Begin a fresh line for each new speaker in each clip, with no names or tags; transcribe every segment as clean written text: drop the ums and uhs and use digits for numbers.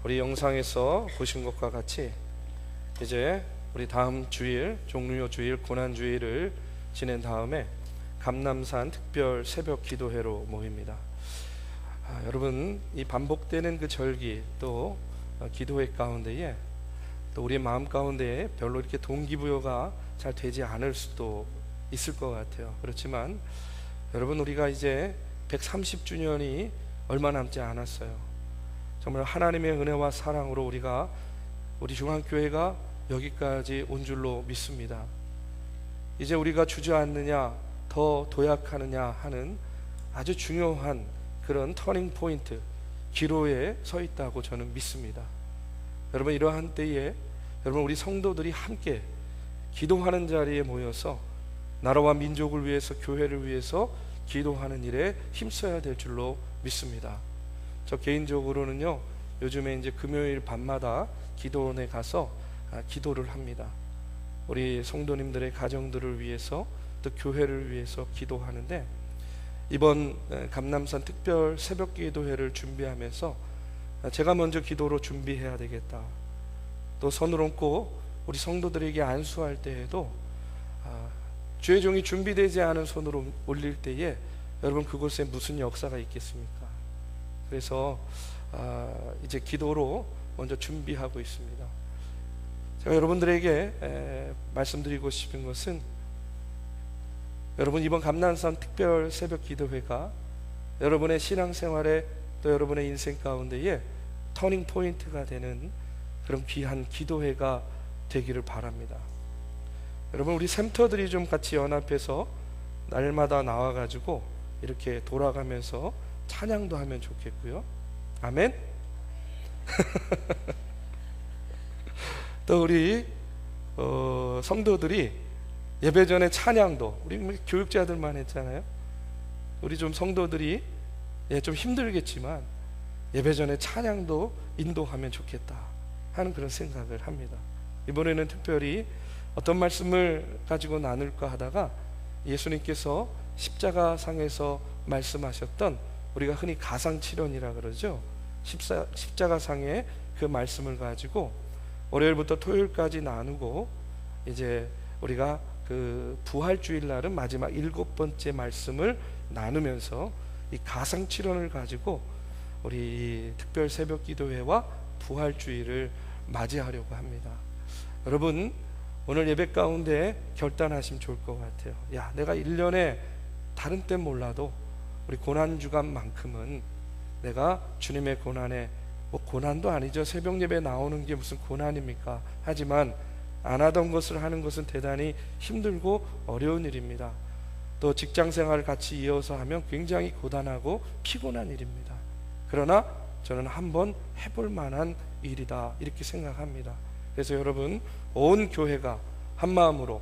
우리 영상에서 보신 것과 같이 이제 우리 다음 주일 종료 주일 고난 주일을 지낸 다음에 감남산 특별 새벽 기도회로 모입니다. 여러분, 이 반복되는 그 절기 또 기도회 가운데에 또 우리의 마음 가운데 별로 이렇게 동기부여가 잘 되지 않을 수도 있을 것 같아요. 그렇지만 여러분, 우리가 이제 130주년이 얼마 남지 않았어요. 정말 하나님의 은혜와 사랑으로 우리 중앙교회가 여기까지 온 줄로 믿습니다. 이제 우리가 주저앉느냐 더 도약하느냐 하는 아주 중요한 그런 터닝 포인트, 기로에 서 있다고 저는 믿습니다. 여러분, 이러한 때에 여러분, 우리 성도들이 함께 기도하는 자리에 모여서 나라와 민족을 위해서, 교회를 위해서 기도하는 일에 힘써야 될 줄로 믿습니다. 저 개인적으로는요, 요즘에 이제 금요일 밤마다 기도원에 가서 기도를 합니다. 우리 성도님들의 가정들을 위해서 또 교회를 위해서 기도하는데, 이번 감남산 특별 새벽 기도회를 준비하면서 제가 먼저 기도로 준비해야 되겠다. 또 손을 얹고 우리 성도들에게 안수할 때에도 주의 종이 준비되지 않은 손으로 올릴 때에 여러분, 그곳에 무슨 역사가 있겠습니까? 그래서 이제 기도로 먼저 준비하고 있습니다. 제가 여러분들에게 말씀드리고 싶은 것은, 여러분, 이번 감남산 특별 새벽 기도회가 여러분의 신앙생활에 또 여러분의 인생 가운데에 터닝 포인트가 되는 그런 귀한 기도회가 되기를 바랍니다. 여러분, 우리 샘터들이 좀 같이 연합해서 날마다 나와가지고 이렇게 돌아가면서 찬양도 하면 좋겠고요. 아멘. 또 우리 성도들이 예배 전에 찬양도, 우리 교육자들만 했잖아요. 우리 좀 성도들이 좀 힘들겠지만 예배 전에 찬양도 인도하면 좋겠다 하는 그런 생각을 합니다. 이번에는 특별히 어떤 말씀을 가지고 나눌까 하다가 예수님께서 십자가상에서 말씀하셨던, 우리가 흔히 가상칠언이라 그러죠. 십자가상의 그 말씀을 가지고 월요일부터 토요일까지 나누고, 이제 우리가 그 부활주일 날은 마지막 7번째 말씀을 나누면서 이 가상칠언을 가지고 우리 특별 새벽 기도회와 부활주일을 맞이하려고 합니다. 여러분, 오늘 예배 가운데 결단하시면 좋을 것 같아요. 내가 1년에 다른 때 몰라도 우리 고난주간만큼은 내가 주님의 고난에, 고난도 아니죠. 새벽 예배 나오는 게 무슨 고난입니까? 하지만 안 하던 것을 하는 것은 대단히 힘들고 어려운 일입니다. 또 직장생활을 같이 이어서 하면 굉장히 고단하고 피곤한 일입니다. 그러나 저는 한번 해볼 만한 일이다, 이렇게 생각합니다. 그래서 여러분, 온 교회가 한마음으로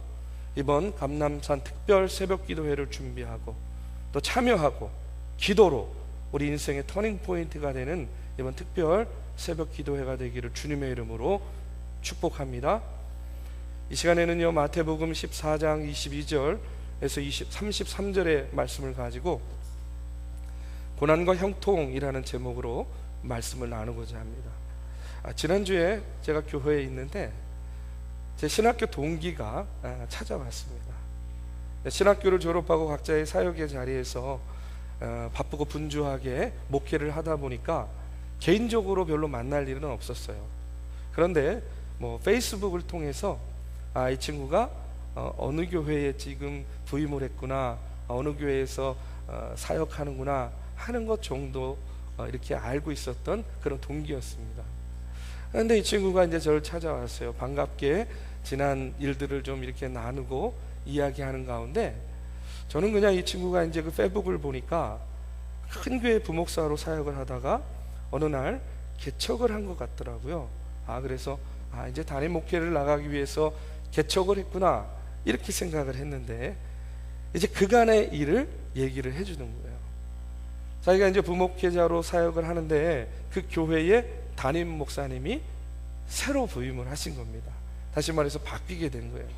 이번 감남산 특별 새벽 기도회를 준비하고 또 참여하고 기도로 우리 인생의 터닝 포인트가 되는 이번 특별 새벽 기도회가 되기를 주님의 이름으로 축복합니다. 이 시간에는요, 마태복음 14장 22절에서 33절의 말씀을 가지고 고난과 형통이라는 제목으로 말씀을 나누고자 합니다. 지난주에 제가 교회에 있는데 제 신학교 동기가 찾아왔습니다. 신학교를 졸업하고 각자의 사역의 자리에서 바쁘고 분주하게 목회를 하다 보니까 개인적으로 별로 만날 일은 없었어요. 그런데 페이스북을 통해서 이 친구가 어느 교회에 지금 부임을 했구나, 어느 교회에서 사역하는구나 하는 것 정도 이렇게 알고 있었던 그런 동기였습니다. 그런데 이 친구가 이제 저를 찾아왔어요. 반갑게 지난 일들을 좀 이렇게 나누고 이야기하는 가운데, 저는 그냥 이 친구가 이제 그 페이북을 보니까 큰 교회 부목사로 사역을 하다가 어느 날 개척을 한 것 같더라고요. 그래서 이제 단임 목회를 나가기 위해서 개척을 했구나, 이렇게 생각을 했는데, 이제 그간의 일을 얘기를 해주는 거예요. 자기가 이제 부목회자로 사역을 하는데 그 교회의 담임 목사님이 새로 부임을 하신 겁니다. 다시 말해서 바뀌게 된 거예요.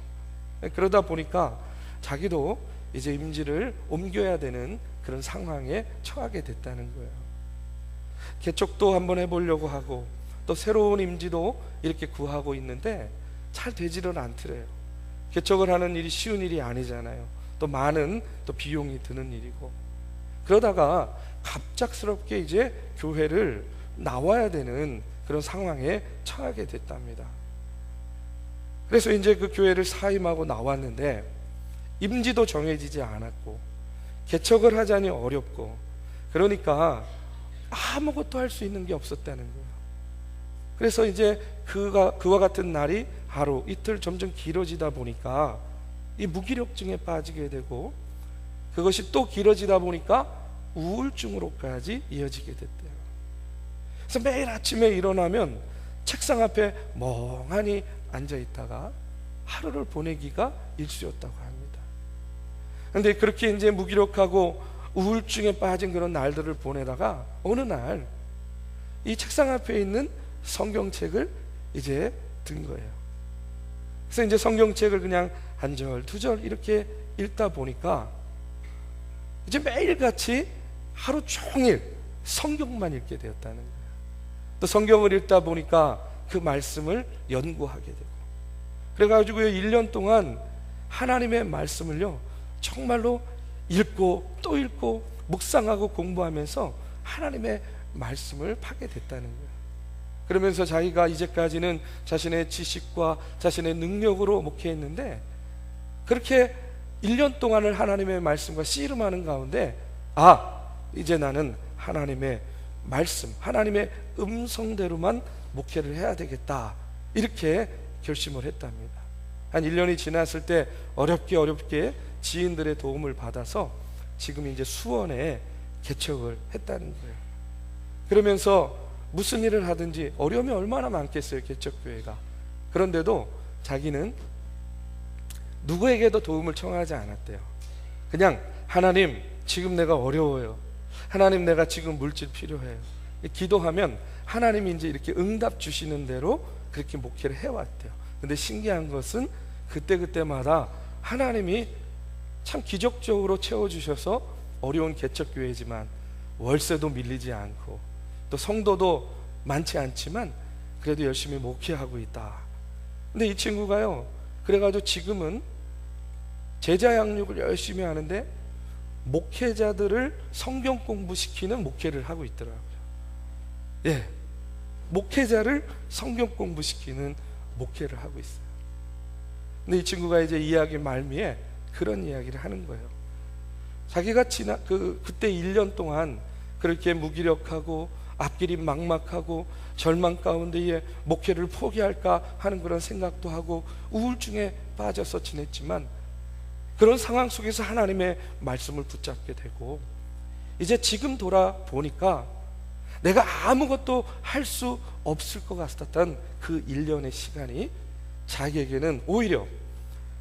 그러다 보니까 자기도 이제 임지를 옮겨야 되는 그런 상황에 처하게 됐다는 거예요. 개척도 한번 해보려고 하고 또 새로운 임지도 이렇게 구하고 있는데 잘 되지는 않더래요. 개척을 하는 일이 쉬운 일이 아니잖아요. 또 많은 또 비용이 드는 일이고, 그러다가 갑작스럽게 이제 교회를 나와야 되는 그런 상황에 처하게 됐답니다. 그래서 이제 그 교회를 사임하고 나왔는데 임지도 정해지지 않았고 개척을 하자니 어렵고, 그러니까 아무것도 할 수 있는 게 없었다는 거예요. 그래서 이제 그와 같은 날이 하루 이틀 점점 길어지다 보니까 이 무기력증에 빠지게 되고, 그것이 또 길어지다 보니까 우울증으로까지 이어지게 됐대요. 그래서 매일 아침에 일어나면 책상 앞에 멍하니 앉아 있다가 하루를 보내기가 일쑤였다고 합니다. 그런데 그렇게 이제 무기력하고 우울증에 빠진 그런 날들을 보내다가 어느 날 이 책상 앞에 있는 성경책을 이제 든 거예요. 그래서 이제 성경책을 그냥 한 절, 두 절 이렇게 읽다 보니까 이제 매일같이 하루 종일 성경만 읽게 되었다는 거예요. 또 성경을 읽다 보니까 그 말씀을 연구하게 되고, 그래가지고 1년 동안 하나님의 말씀을요 정말로 읽고 또 읽고 묵상하고 공부하면서 하나님의 말씀을 파게 됐다는 거예요. 그러면서 자기가 이제까지는 자신의 지식과 자신의 능력으로 목회했는데, 그렇게 1년 동안을 하나님의 말씀과 씨름하는 가운데 이제 나는 하나님의 말씀, 하나님의 음성대로만 목회를 해야 되겠다, 이렇게 결심을 했답니다. 한 1년이 지났을 때 어렵게 지인들의 도움을 받아서 지금 이제 수원에 개척을 했다는 거예요. 그러면서 무슨 일을 하든지 어려움이 얼마나 많겠어요, 개척교회가. 그런데도 자기는 누구에게도 도움을 청하지 않았대요. 그냥 하나님 지금 내가 어려워요, 하나님 내가 지금 물질 필요해요, 기도하면 하나님이 이제 이렇게 응답 주시는 대로 그렇게 목회를 해왔대요. 근데 신기한 것은 그때마다 하나님이 참 기적적으로 채워주셔서 어려운 개척교회지만 월세도 밀리지 않고 또 성도도 많지 않지만 그래도 열심히 목회하고 있다. 근데 이 친구가요, 그래가지고 지금은 제자 양육을 열심히 하는데 목회자들을 성경 공부시키는 목회를 하고 있더라고요. 예, 목회자를 성경 공부시키는 목회를 하고 있어요. 근데 이 친구가 이제 이야기 말미에 그런 이야기를 하는 거예요. 자기가 그때 1년 동안 그렇게 무기력하고 앞길이 막막하고 절망 가운데에 목회를 포기할까 하는 그런 생각도 하고 우울증에 빠져서 지냈지만, 그런 상황 속에서 하나님의 말씀을 붙잡게 되고, 이제 지금 돌아보니까 내가 아무것도 할 수 없을 것 같았던 그 1년의 시간이 자기에게는 오히려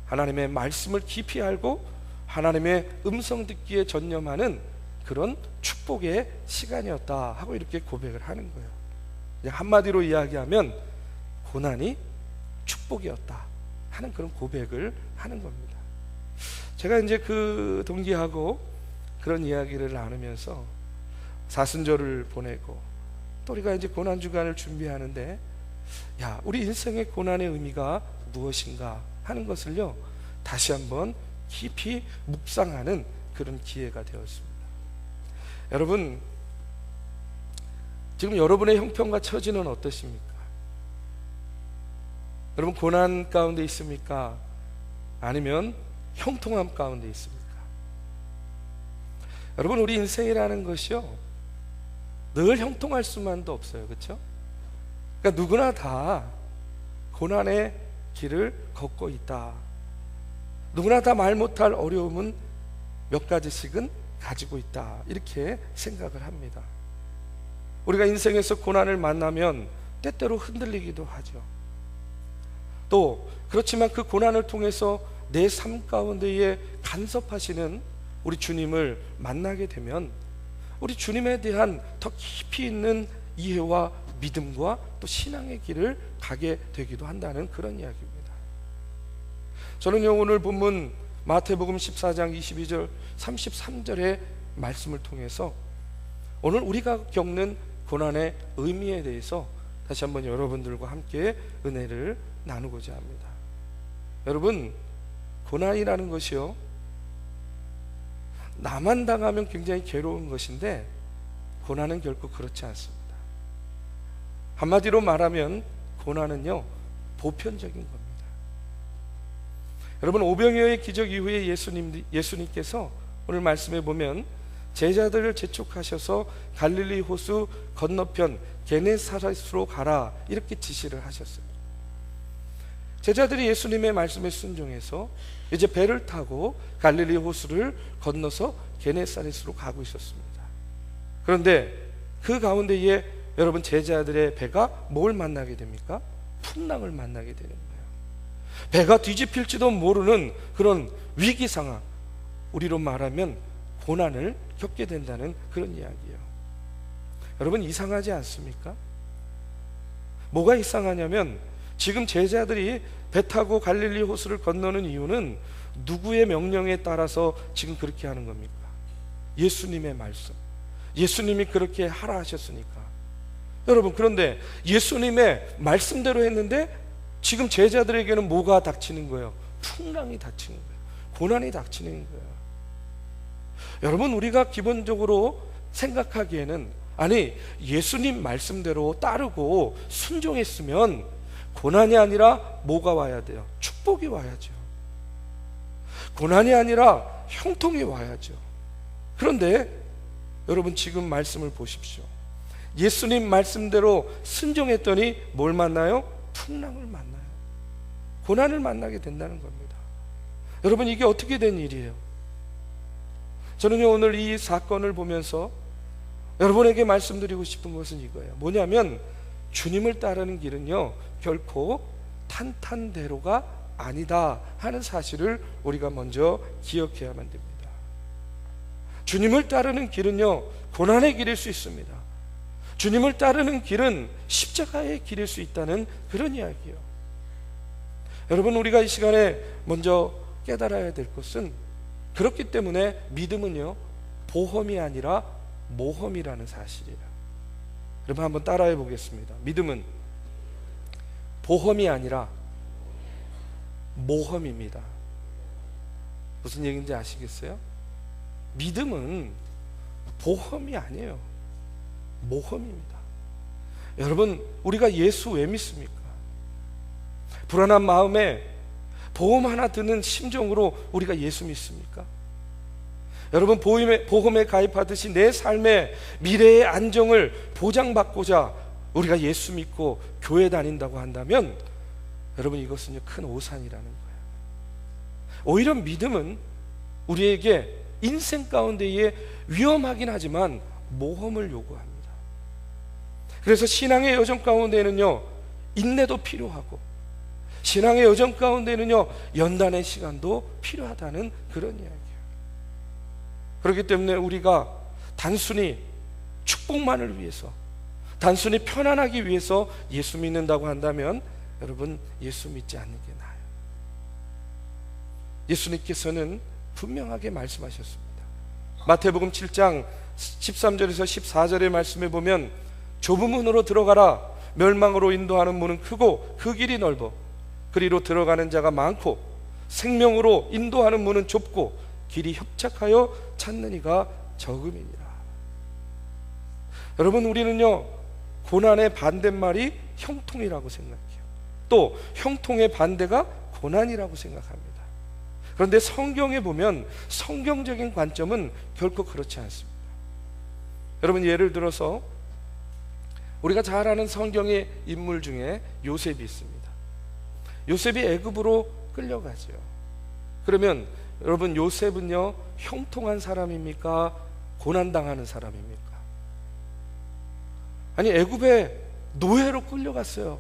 하나님의 말씀을 깊이 알고 하나님의 음성 듣기에 전념하는 그런 축복의 시간이었다 하고 이렇게 고백을 하는 거예요. 그냥 한마디로 이야기하면 고난이 축복이었다 하는 그런 고백을 하는 겁니다. 제가 이제 그 동기하고 그런 이야기를 나누면서 사순절을 보내고 또 우리가 이제 고난주간을 준비하는데, 우리 인생의 고난의 의미가 무엇인가 하는 것을요 다시 한번 깊이 묵상하는 그런 기회가 되었습니다. 여러분, 지금 여러분의 형편과 처지는 어떠십니까? 여러분 고난 가운데 있습니까? 아니면 형통함 가운데 있습니까? 여러분, 우리 인생이라는 것이요 늘 형통할 수만도 없어요. 그렇죠? 그러니까 누구나 다 고난의 길을 걷고 있다. 누구나 다 말 못할 어려움은 몇 가지씩은 가지고 있다, 이렇게 생각을 합니다. 우리가 인생에서 고난을 만나면 때때로 흔들리기도 하죠. 또 그렇지만 그 고난을 통해서 내 삶 가운데에 간섭하시는 우리 주님을 만나게 되면 우리 주님에 대한 더 깊이 있는 이해와 믿음과 또 신앙의 길을 가게 되기도 한다는 그런 이야기입니다. 저는요 오늘 본문 마태복음 14장 22절 33절의 말씀을 통해서 오늘 우리가 겪는 고난의 의미에 대해서 다시 한번 여러분들과 함께 은혜를 나누고자 합니다. 여러분, 고난이라는 것이요, 나만 당하면 굉장히 괴로운 것인데 고난은 결코 그렇지 않습니다. 한마디로 말하면 고난은요, 보편적인 겁니다. 여러분, 오병이어의 기적 이후에 예수님께서 오늘 말씀에 보면 제자들을 재촉하셔서 갈릴리 호수 건너편 게네사렛으로 가라, 이렇게 지시를 하셨어요. 제자들이 예수님의 말씀에 순종해서 이제 배를 타고 갈릴리 호수를 건너서 게네사렛으로 가고 있었습니다. 그런데 그 가운데에 여러분, 제자들의 배가 뭘 만나게 됩니까? 풍랑을 만나게 되는 거예요. 배가 뒤집힐지도 모르는 그런 위기 상황, 우리로 말하면 고난을 겪게 된다는 그런 이야기예요. 여러분, 이상하지 않습니까? 뭐가 이상하냐면 지금 제자들이 배 타고 갈릴리 호수를 건너는 이유는 누구의 명령에 따라서 지금 그렇게 하는 겁니까? 예수님의 말씀, 예수님이 그렇게 하라 하셨으니까. 여러분, 그런데 예수님의 말씀대로 했는데 지금 제자들에게는 뭐가 닥치는 거예요? 풍랑이 닥치는 거예요. 고난이 닥치는 거예요. 여러분, 우리가 기본적으로 생각하기에는, 아니, 예수님 말씀대로 따르고 순종했으면 고난이 아니라 뭐가 와야 돼요? 축복이 와야죠. 고난이 아니라 형통이 와야죠. 그런데 여러분, 지금 말씀을 보십시오. 예수님 말씀대로 순종했더니 뭘 만나요? 풍랑을 만나요. 고난을 만나게 된다는 겁니다. 여러분, 이게 어떻게 된 일이에요? 저는요, 오늘 이 사건을 보면서 여러분에게 말씀드리고 싶은 것은 이거예요. 뭐냐면 주님을 따르는 길은요, 결코 탄탄대로가 아니다 하는 사실을 우리가 먼저 기억해야만 됩니다. 주님을 따르는 길은요, 고난의 길일 수 있습니다. 주님을 따르는 길은 십자가의 길일 수 있다는 그런 이야기예요. 여러분, 우리가 이 시간에 먼저 깨달아야 될 것은, 그렇기 때문에 믿음은요, 보험이 아니라 모험이라는 사실이에요. 여러분, 한번 따라해 보겠습니다. 믿음은 보험이 아니라 모험입니다. 무슨 얘기인지 아시겠어요? 믿음은 보험이 아니에요. 모험입니다. 여러분, 우리가 예수 왜 믿습니까? 불안한 마음에 보험 하나 드는 심정으로 우리가 예수 믿습니까? 여러분, 보험에 가입하듯이 내 삶의 미래의 안정을 보장받고자 우리가 예수 믿고 교회 다닌다고 한다면, 여러분, 이것은 큰 오산이라는 거예요. 오히려 믿음은 우리에게 인생 가운데에 위험하긴 하지만 모험을 요구합니다. 그래서 신앙의 여정 가운데는요, 인내도 필요하고, 신앙의 여정 가운데는요, 연단의 시간도 필요하다는 그런 이야기예요. 그렇기 때문에 우리가 단순히 축복만을 위해서, 단순히 편안하기 위해서 예수 믿는다고 한다면, 여러분, 예수 믿지 않는 게 나아요. 예수님께서는 분명하게 말씀하셨습니다. 마태복음 7장 13절에서 14절의 말씀에 보면, 좁은 문으로 들어가라. 멸망으로 인도하는 문은 크고 그 길이 넓어 그리로 들어가는 자가 많고, 생명으로 인도하는 문은 좁고 길이 협착하여 찾는 이가 적음이니라. 여러분, 우리는요, 고난의 반대말이 형통이라고 생각해요. 또 형통의 반대가 고난이라고 생각합니다. 그런데 성경에 보면 성경적인 관점은 결코 그렇지 않습니다. 여러분, 예를 들어서 우리가 잘 아는 성경의 인물 중에 요셉이 있습니다. 요셉이 애굽으로 끌려가죠. 그러면 여러분, 요셉은요, 형통한 사람입니까? 고난당하는 사람입니까? 아니, 애굽에 노예로 끌려갔어요.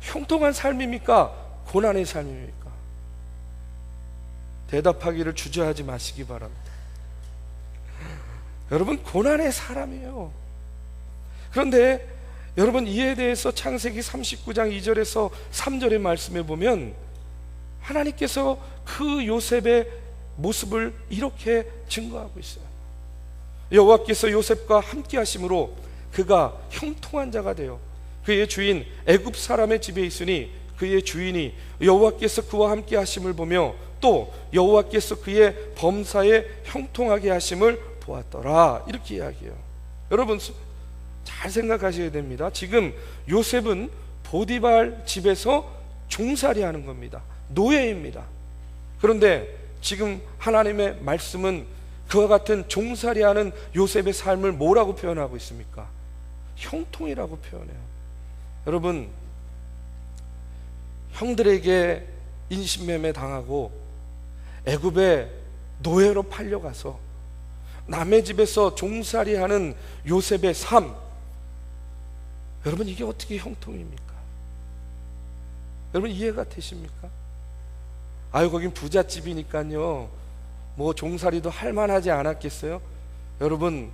형통한 삶입니까? 고난의 삶입니까? 대답하기를 주저하지 마시기 바랍니다. 여러분, 고난의 사람이에요. 그런데 여러분, 이에 대해서 창세기 39장 2절에서 3절의 말씀에 보면 하나님께서 그 요셉의 모습을 이렇게 증거하고 있어요. 여호와께서 요셉과 함께 하심으로 그가 형통한 자가 되어 그의 주인 애굽 사람의 집에 있으니 그의 주인이 여호와께서 그와 함께 하심을 보며 또 여호와께서 그의 범사에 형통하게 하심을 보았더라. 이렇게 이야기해요. 여러분 잘 생각하셔야 됩니다. 지금 요셉은 보디발 집에서 종살이 하는 겁니다. 노예입니다. 그런데 지금 하나님의 말씀은 그와 같은 종살이 하는 요셉의 삶을 뭐라고 표현하고 있습니까? 형통이라고 표현해요. 여러분, 형들에게 인신매매 당하고 애굽에 노예로 팔려가서 남의 집에서 종살이 하는 요셉의 삶, 여러분 이게 어떻게 형통입니까? 여러분 이해가 되십니까? 아유 거긴 부잣집이니까요 뭐 종살이도 할만하지 않았겠어요? 여러분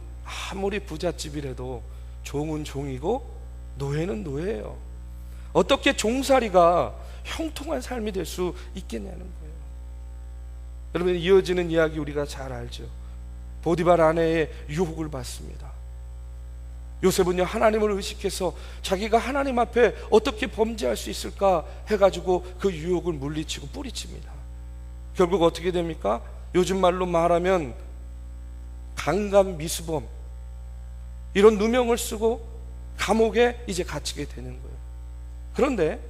아무리 부잣집이라도 종은 종이고 노예는 노예예요. 어떻게 종살이가 형통한 삶이 될 수 있겠냐는 거예요. 여러분 이어지는 이야기 우리가 잘 알죠. 보디발 아내의 유혹을 받습니다. 요셉은요 하나님을 의식해서 자기가 하나님 앞에 어떻게 범죄할 수 있을까 해가지고 그 유혹을 물리치고 뿌리칩니다. 결국 어떻게 됩니까? 요즘 말로 말하면 강간미수범 이런 누명을 쓰고 감옥에 이제 갇히게 되는 거예요. 그런데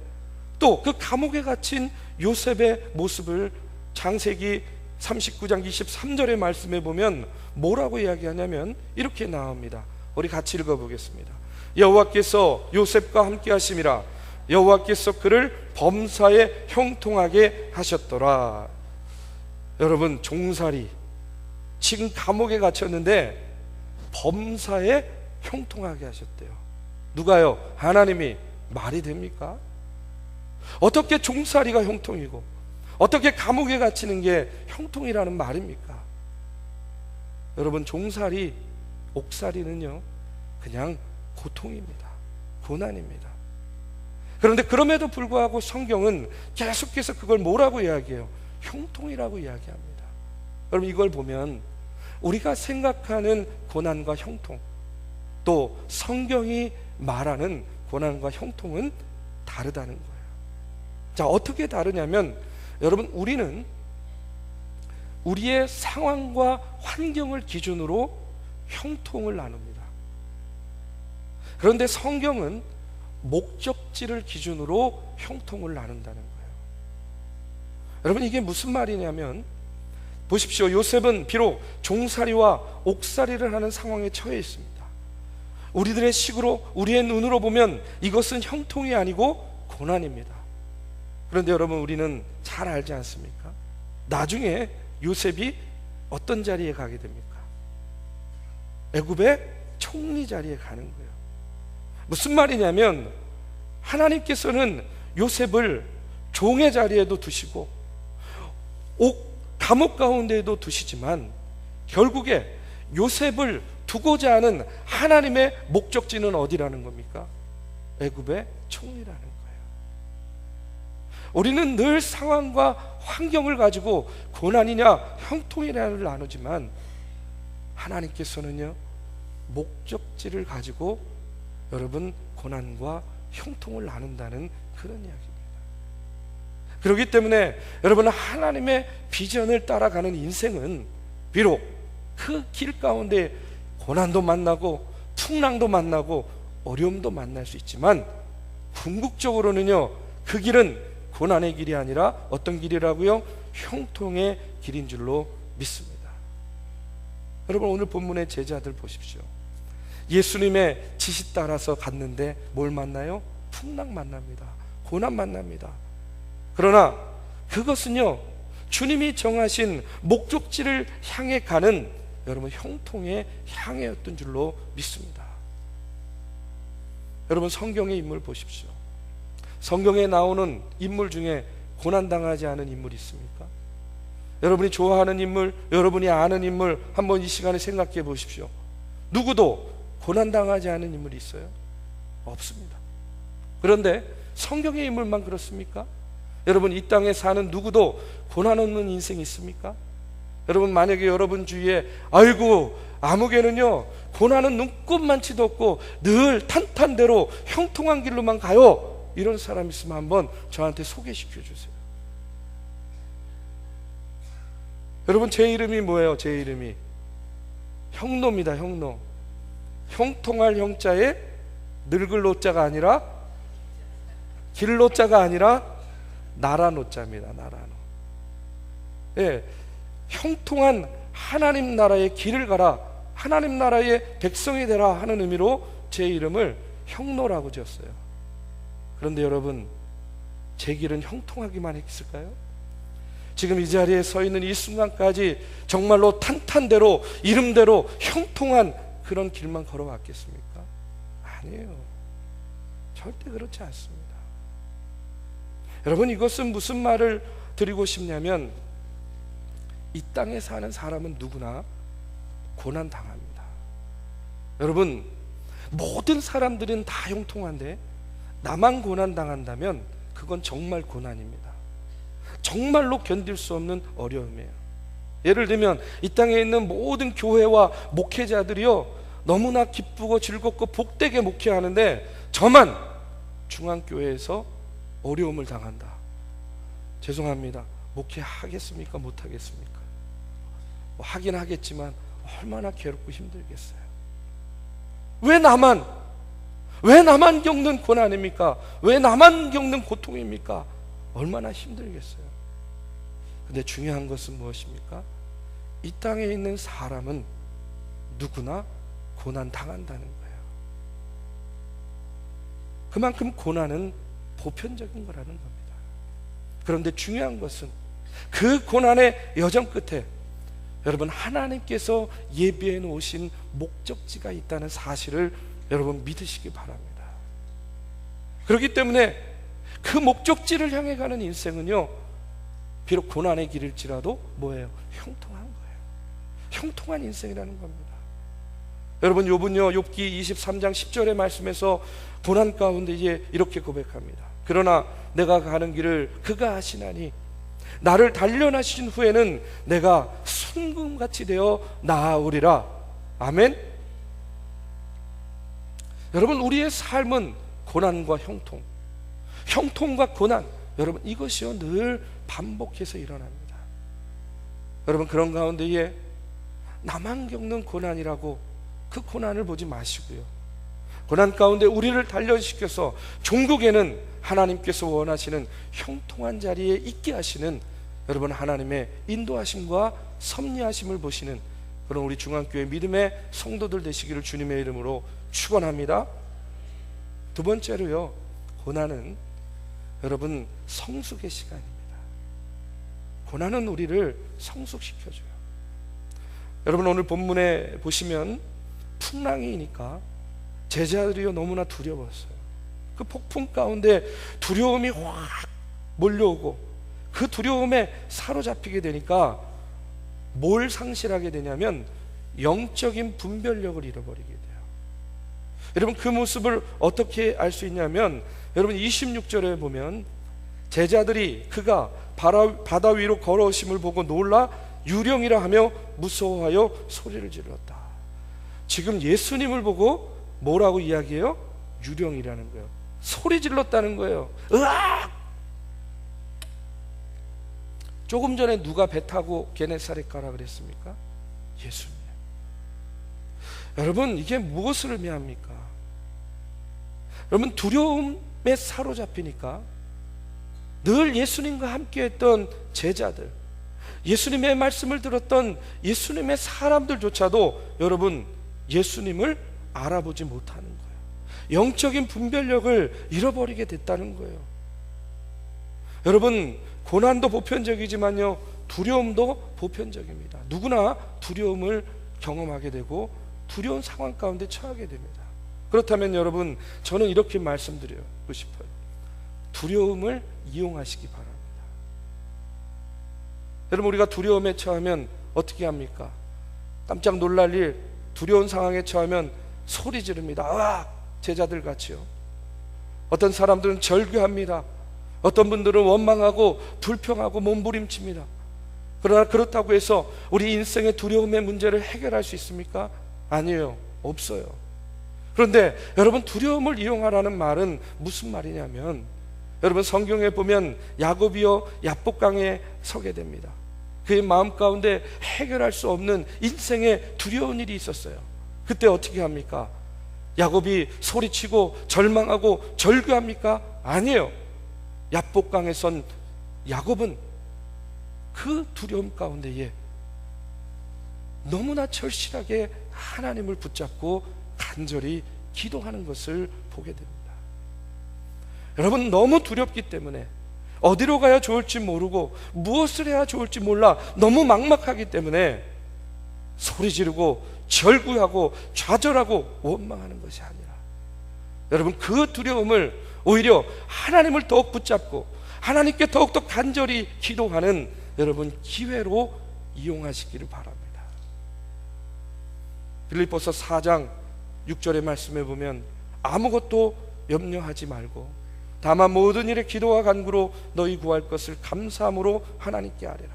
또 그 감옥에 갇힌 요셉의 모습을 창세기 39장 23절의 말씀에 보면 뭐라고 이야기하냐면 이렇게 나옵니다. 우리 같이 읽어보겠습니다. 여호와께서 요셉과 함께 하심이라 여호와께서 그를 범사에 형통하게 하셨더라. 여러분 종살이 지금 감옥에 갇혔는데 범사에 형통하게 하셨대요. 누가요? 하나님이. 말이 됩니까? 어떻게 종살이가 형통이고 어떻게 감옥에 갇히는 게 형통이라는 말입니까? 여러분 종살이 옥살이는요 그냥 고통입니다. 고난입니다. 그런데 그럼에도 불구하고 성경은 계속해서 그걸 뭐라고 이야기해요? 형통이라고 이야기합니다. 여러분 이걸 보면 우리가 생각하는 고난과 형통 또 성경이 말하는 고난과 형통은 다르다는 거예요. 자 어떻게 다르냐면 여러분 우리는 우리의 상황과 환경을 기준으로 형통을 나눕니다. 그런데 성경은 목적지를 기준으로 형통을 나눈다는 거예요. 여러분 이게 무슨 말이냐면 보십시오. 요셉은 비록 종살이와 옥살이를 하는 상황에 처해 있습니다. 우리들의 식으로 우리의 눈으로 보면 이것은 형통이 아니고 고난입니다. 그런데 여러분 우리는 잘 알지 않습니까? 나중에 요셉이 어떤 자리에 가게 됩니까? 애굽의 총리 자리에 가는 거예요. 무슨 말이냐면 하나님께서는 요셉을 종의 자리에도 두시고 감옥 가운데에도 두시지만 결국에 요셉을 두고자 하는 하나님의 목적지는 어디라는 겁니까? 애굽의 총리라는 거예요. 우리는 늘 상황과 환경을 가지고 고난이냐 형통이냐를 나누지만 하나님께서는요 목적지를 가지고 여러분 고난과 형통을 나눈다는 그런 이야기입니다. 그렇기 때문에 여러분 하나님의 비전을 따라가는 인생은 비록 그 길 가운데 고난도 만나고 풍랑도 만나고 어려움도 만날 수 있지만 궁극적으로는요 그 길은 고난의 길이 아니라 어떤 길이라고요? 형통의 길인 줄로 믿습니다. 여러분 오늘 본문의 제자들 보십시오. 예수님의 지시 따라서 갔는데 뭘 만나요? 풍랑 만납니다. 고난 만납니다. 그러나 그것은요 주님이 정하신 목적지를 향해 가는 여러분 형통의 향해였던 줄로 믿습니다. 여러분 성경의 인물 보십시오. 성경에 나오는 인물 중에 고난당하지 않은 인물이 있습니까? 여러분이 좋아하는 인물, 여러분이 아는 인물 한번 이 시간에 생각해 보십시오. 누구도 고난당하지 않은 인물이 있어요? 없습니다. 그런데 성경의 인물만 그렇습니까? 여러분 이 땅에 사는 누구도 고난 없는 인생이 있습니까? 여러분 만약에 여러분 주위에 아이고 아무개는요, 고난은 눈꼽만치도 없고 늘 탄탄대로 형통한 길로만 가요. 이런 사람 있으면 한번 저한테 소개시켜 주세요. 여러분, 제 이름이 뭐예요? 제 이름이 형노입니다. 형노. 형통할 형자에 늙을 노자가 아니라, 길 노자가 아니라 나라 노자입니다. 나라 노. 예, 형통한 하나님 나라의 길을 가라, 하나님 나라의 백성이 되라 하는 의미로 제 이름을 형노라고 지었어요. 그런데 여러분, 제 길은 형통하기만 했을까요? 지금 이 자리에 서 있는 이 순간까지 정말로 탄탄대로, 이름대로 형통한 그런 길만 걸어왔겠습니까? 아니에요. 절대 그렇지 않습니다. 여러분, 이것은 무슨 말을 드리고 싶냐면, 이 땅에 사는 사람은 누구나 고난당합니다. 여러분, 모든 사람들은 다 형통한데 나만 고난당한다면 그건 정말 고난입니다. 정말로 견딜 수 없는 어려움이에요. 예를 들면 이 땅에 있는 모든 교회와 목회자들이요, 너무나 기쁘고 즐겁고 복되게 목회하는데 저만 중앙교회에서 어려움을 당한다. 죄송합니다. 목회하겠습니까? 못하겠습니까? 하긴 하겠지만 얼마나 괴롭고 힘들겠어요. 왜 나만 겪는 고난입니까? 왜 나만 겪는 고통입니까? 얼마나 힘들겠어요. 근데 중요한 것은 무엇입니까? 이 땅에 있는 사람은 누구나 고난 당한다는 거예요. 그만큼 고난은 보편적인 거라는 겁니다. 그런데 중요한 것은 그 고난의 여정 끝에 여러분, 하나님께서 예비해 놓으신 목적지가 있다는 사실을 여러분 믿으시기 바랍니다. 그렇기 때문에 그 목적지를 향해 가는 인생은요, 비록 고난의 길일지라도 뭐예요? 형통한 거예요. 형통한 인생이라는 겁니다. 여러분, 욥은요, 욥기 23장 10절의 말씀에서 고난 가운데 이렇게 고백합니다. 그러나 내가 가는 길을 그가 아시나니 나를 단련하신 후에는 내가 순금같이 되어 나아오리라. 아멘. 여러분, 우리의 삶은 고난과 형통, 형통과 고난, 여러분, 이것이요 늘 반복해서 일어납니다. 여러분, 그런 가운데에 나만 겪는 고난이라고 그 고난을 보지 마시고요, 고난 가운데 우리를 단련시켜서 종국에는 하나님께서 원하시는 형통한 자리에 있게 하시는 여러분, 하나님의 인도하심과 섭리하심을 보시는 그런 우리 중앙교회 믿음의 성도들 되시기를 주님의 이름으로 축원합니다. 두 번째로요, 고난은 여러분 성숙의 시간입니다. 고난은 우리를 성숙시켜줘요. 여러분, 오늘 본문에 보시면 풍랑이니까 제자들이요 너무나 두려웠어요. 그 폭풍 가운데 두려움이 확 몰려오고 그 두려움에 사로잡히게 되니까 뭘 상실하게 되냐면 영적인 분별력을 잃어버리게 돼요. 여러분, 그 모습을 어떻게 알 수 있냐면, 여러분 26절에 보면 제자들이 그가 바다 위로 걸어오심을 보고 놀라 유령이라 하며 무서워하여 소리를 질렀다. 지금 예수님을 보고 뭐라고 이야기해요? 유령이라는 거예요. 소리 질렀다는 거예요. 으악! 조금 전에 누가 배 타고 게네사렛 가라 그랬습니까? 예수님. 여러분, 이게 무엇을 의미합니까? 여러분, 두려움에 사로잡히니까 늘 예수님과 함께했던 제자들, 예수님의 말씀을 들었던 예수님의 사람들조차도 여러분 예수님을 알아보지 못하는 거예요. 영적인 분별력을 잃어버리게 됐다는 거예요. 여러분, 고난도 보편적이지만요, 두려움도 보편적입니다. 누구나 두려움을 경험하게 되고 두려운 상황 가운데 처하게 됩니다. 그렇다면 여러분, 저는 이렇게 말씀드리고 싶어요. 두려움을 이용하시기 바랍니다. 여러분, 우리가 두려움에 처하면 어떻게 합니까? 깜짝 놀랄 일, 두려운 상황에 처하면 소리 지릅니다. 아, 제자들 같이요. 어떤 사람들은 절규합니다. 어떤 분들은 원망하고 불평하고 몸부림칩니다. 그러나 그렇다고 해서 우리 인생의 두려움의 문제를 해결할 수 있습니까? 아니에요. 없어요. 그런데 여러분, 두려움을 이용하라는 말은 무슨 말이냐면, 여러분 성경에 보면 야곱이요 야복강에 서게 됩니다. 그의 마음 가운데 해결할 수 없는 인생의 두려운 일이 있었어요. 그때 어떻게 합니까? 야곱이 소리치고 절망하고 절규합니까? 아니에요. 야복강에 선 야곱은 그 두려움 가운데에 너무나 절실하게 하나님을 붙잡고 간절히 기도하는 것을 보게 됩니다. 여러분, 너무 두렵기 때문에 어디로 가야 좋을지 모르고 무엇을 해야 좋을지 몰라 너무 막막하기 때문에 소리 지르고 절구하고 좌절하고 원망하는 것이 아니라, 여러분 그 두려움을 오히려 하나님을 더욱 붙잡고 하나님께 더욱더 간절히 기도하는 여러분 기회로 이용하시기를 바랍니다. 빌립보서 4장 6절의 말씀에 보면 아무것도 염려하지 말고 다만 모든 일에 기도와 간구로 너희 구할 것을 감사함으로 하나님께 아뢰라.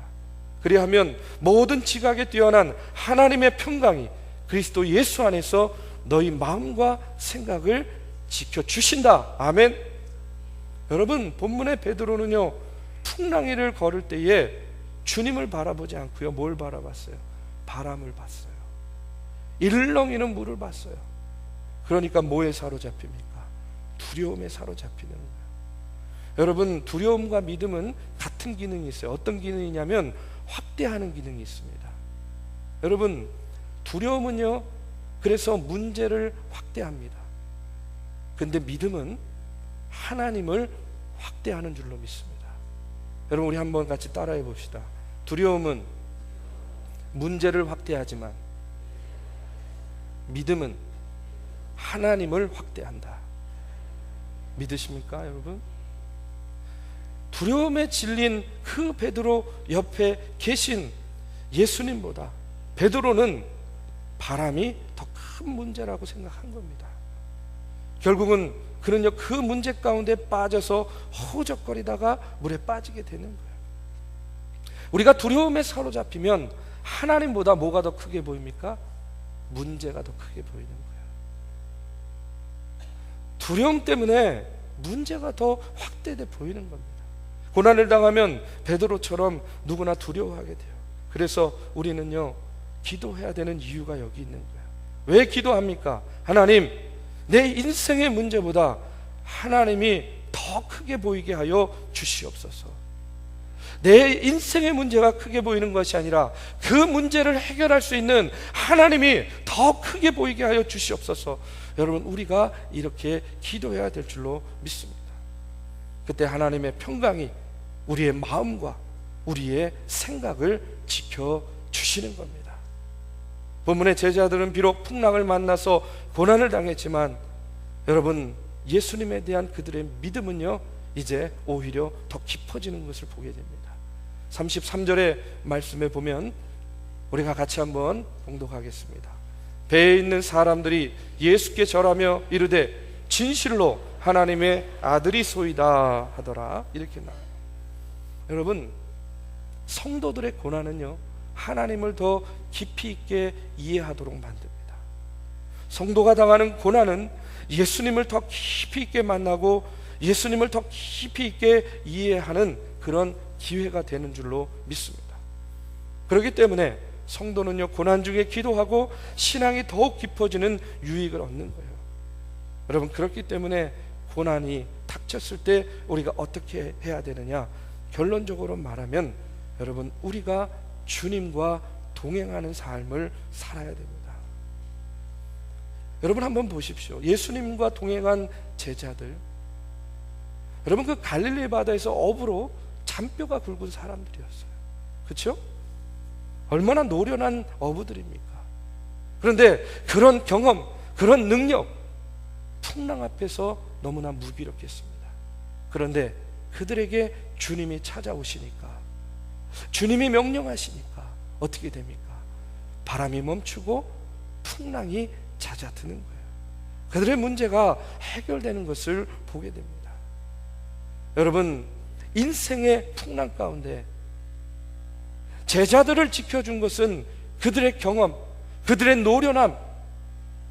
그리하면 모든 지각에 뛰어난 하나님의 평강이 그리스도 예수 안에서 너희 마음과 생각을 지켜주신다. 아멘. 여러분, 본문의 베드로는요 풍랑이를 걸을 때에 주님을 바라보지 않고요 뭘 바라봤어요? 바람을 봤어요. 일렁이는 물을 봤어요. 그러니까 뭐에 사로잡힙니까? 두려움에 사로잡히는 거예요. 여러분, 두려움과 믿음은 같은 기능이 있어요. 어떤 기능이냐면 확대하는 기능이 있습니다. 여러분, 두려움은요 그래서 문제를 확대합니다. 근데 믿음은 하나님을 확대하는 줄로 믿습니다. 여러분, 우리 한번 같이 따라해 봅시다. 두려움은 문제를 확대하지만 믿음은 하나님을 확대한다. 믿으십니까, 여러분? 두려움에 질린 그 베드로 옆에 계신 예수님보다 베드로는 바람이 더 큰 문제라고 생각한 겁니다. 결국은 그는요 그 문제 가운데 빠져서 허우적거리다가 물에 빠지게 되는 거예요. 우리가 두려움에 사로잡히면 하나님보다 뭐가 더 크게 보입니까? 문제가 더 크게 보이는 거예요. 두려움 때문에 문제가 더 확대돼 보이는 겁니다. 고난을 당하면 베드로처럼 누구나 두려워하게 돼요. 그래서 우리는요 기도해야 되는 이유가 여기 있는 거예요. 왜 기도합니까? 하나님, 내 인생의 문제보다 하나님이 더 크게 보이게 하여 주시옵소서. 내 인생의 문제가 크게 보이는 것이 아니라 그 문제를 해결할 수 있는 하나님이 더 크게 보이게 하여 주시옵소서. 여러분, 우리가 이렇게 기도해야 될 줄로 믿습니다. 그때 하나님의 평강이 우리의 마음과 우리의 생각을 지켜주시는 겁니다. 본문의 제자들은 비록 풍랑을 만나서 고난을 당했지만 여러분, 예수님에 대한 그들의 믿음은요 이제 오히려 더 깊어지는 것을 보게 됩니다. 33절의 말씀에 보면 우리가 같이 한번 봉독하겠습니다. 배에 있는 사람들이 예수께 절하며 이르되 진실로 하나님의 아들이소이다 하더라. 이렇게 나와요. 여러분, 성도들의 고난은요 하나님을 더 깊이 있게 이해하도록 만듭니다. 성도가 당하는 고난은 예수님을 더 깊이 있게 만나고 예수님을 더 깊이 있게 이해하는 그런 기회가 되는 줄로 믿습니다. 그렇기 때문에 성도는요 고난 중에 기도하고 신앙이 더욱 깊어지는 유익을 얻는 거예요. 여러분, 그렇기 때문에 고난이 닥쳤을 때 우리가 어떻게 해야 되느냐? 결론적으로 말하면 여러분, 우리가 주님과 동행하는 삶을 살아야 됩니다. 여러분, 한번 보십시오. 예수님과 동행한 제자들, 여러분 그 갈릴리 바다에서 어부로 잔뼈가 굵은 사람들이었어요. 그렇죠? 얼마나 노련한 어부들입니까? 그런데 그런 경험, 그런 능력, 풍랑 앞에서 너무나 무기력했습니다. 그런데 그들에게 주님이 찾아오시니까, 주님이 명령하시니까 어떻게 됩니까? 바람이 멈추고 풍랑이 잦아드는 거예요. 그들의 문제가 해결되는 것을 보게 됩니다. 여러분, 인생의 풍랑 가운데 제자들을 지켜준 것은 그들의 경험, 그들의 노련함,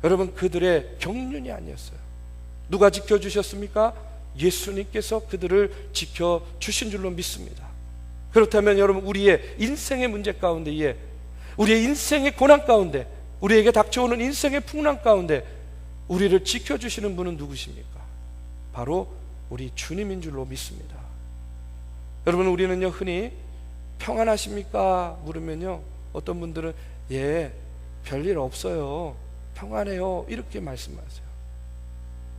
여러분 그들의 경륜이 아니었어요. 누가 지켜주셨습니까? 예수님께서 그들을 지켜주신 줄로 믿습니다. 그렇다면 여러분, 우리의 인생의 문제 가운데에, 우리의 인생의 고난 가운데, 우리에게 닥쳐오는 인생의 풍랑 가운데 우리를 지켜주시는 분은 누구십니까? 바로 우리 주님인 줄로 믿습니다. 여러분, 우리는요 흔히 평안하십니까? 물으면요 어떤 분들은 예, 별일 없어요, 평안해요, 이렇게 말씀하세요.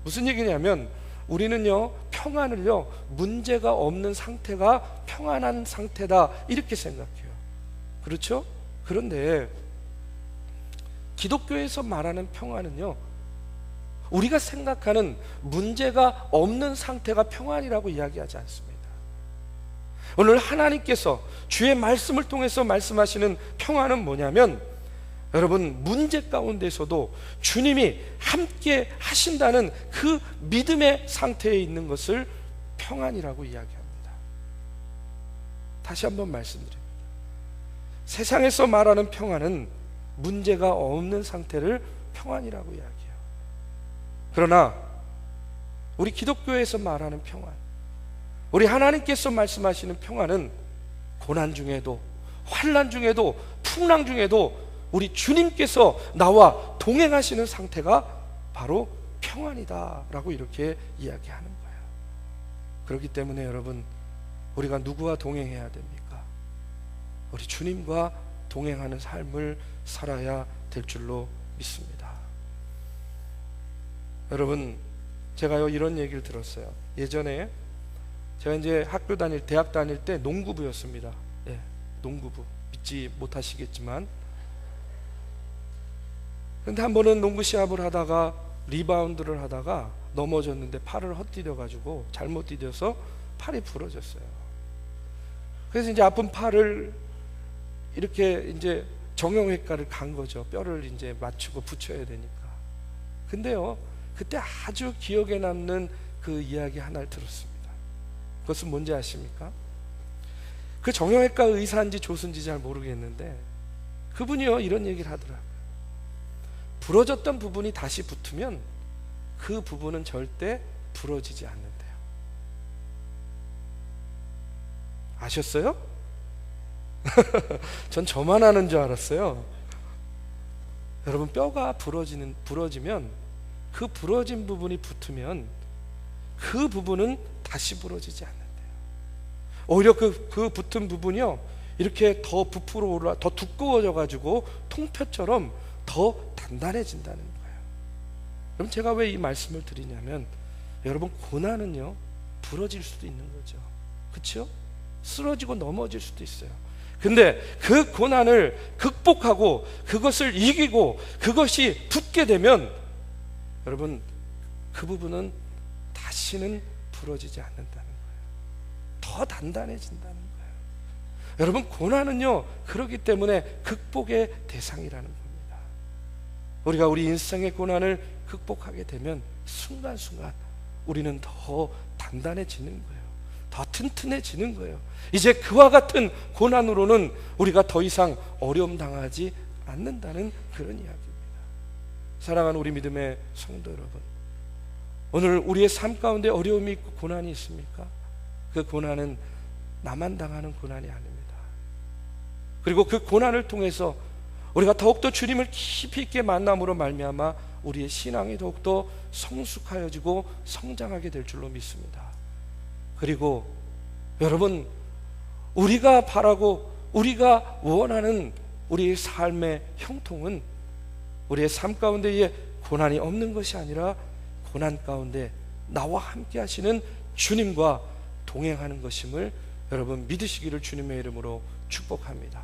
무슨 얘기냐면 우리는요 평안을요 문제가 없는 상태가 평안한 상태다, 이렇게 생각해요. 그렇죠? 그런데 기독교에서 말하는 평안은요, 우리가 생각하는 문제가 없는 상태가 평안이라고 이야기하지 않습니다. 오늘 하나님께서 주의 말씀을 통해서 말씀하시는 평안은 뭐냐면, 여러분 문제 가운데서도 주님이 함께 하신다는 그 믿음의 상태에 있는 것을 평안이라고 이야기합니다. 다시 한번 말씀드립니다. 세상에서 말하는 평안은 문제가 없는 상태를 평안이라고 이야기해요. 그러나 우리 기독교에서 말하는 평안, 우리 하나님께서 말씀하시는 평안은 고난 중에도, 환난 중에도, 풍랑 중에도 우리 주님께서 나와 동행하시는 상태가 바로 평안이다 라고 이렇게 이야기하는 거예요. 그렇기 때문에 여러분, 우리가 누구와 동행해야 됩니까? 우리 주님과 동행하는 삶을 살아야 될 줄로 믿습니다. 여러분, 제가요 이런 얘기를 들었어요. 예전에 제가 이제 학교 다닐, 대학 다닐 때 농구부였습니다. 예, 농구부. 믿지 못하시겠지만, 근데 한 번은 농구 시합을 하다가 리바운드를 하다가 넘어졌는데 팔을 헛디뎌 가지고, 잘못 디뎌서 팔이 부러졌어요. 그래서 이제 아픈 팔을 이렇게 이제 정형외과를 간 거죠. 뼈를 이제 맞추고 붙여야 되니까. 근데요, 그때 아주 기억에 남는 그 이야기 하나를 들었습니다. 그것은 뭔지 아십니까? 그 정형외과 의사인지 조수인지 잘 모르겠는데 그분이요 이런 얘기를 하더라고요. 부러졌던 부분이 다시 붙으면 그 부분은 절대 부러지지 않는데요. 아셨어요? 전 저만 아는 줄 알았어요. 여러분, 뼈가 부러지면 그 부러진 부분이 붙으면 그 부분은 다시 부러지지 않는데요. 오히려 그 붙은 부분이요 이렇게 더 부풀어 올라, 더 두꺼워져 가지고 통뼈처럼 더 단단해진다는 거예요. 그럼 제가 왜 이 말씀을 드리냐면, 여러분 고난은요 부러질 수도 있는 거죠. 그렇죠? 쓰러지고 넘어질 수도 있어요. 근데 그 고난을 극복하고 그것을 이기고 그것이 붙게 되면 여러분 그 부분은 다시는 부러지지 않는다는 거예요. 더 단단해진다는 거예요. 여러분 고난은요 그렇기 때문에 극복의 대상이라는 겁니다. 우리가 우리 인생의 고난을 극복하게 되면 순간순간 우리는 더 단단해지는 거예요. 더 튼튼해지는 거예요. 이제 그와 같은 고난으로는 우리가 더 이상 어려움 당하지 않는다는 그런 이야기입니다. 사랑하는 우리 믿음의 성도 여러분, 오늘 우리의 삶 가운데 어려움이 있고 고난이 있습니까? 그 고난은 나만 당하는 고난이 아닙니다. 그리고 그 고난을 통해서 우리가 더욱더 주님을 깊이 있게 만남으로 말미암아 우리의 신앙이 더욱더 성숙하여지고 성장하게 될 줄로 믿습니다. 그리고 여러분, 우리가 바라고 우리가 원하는 우리의 삶의 형통은 우리의 삶 가운데에 고난이 없는 것이 아니라 고난 가운데 나와 함께 하시는 주님과 동행하는 것임을 여러분 믿으시기를 주님의 이름으로 축복합니다.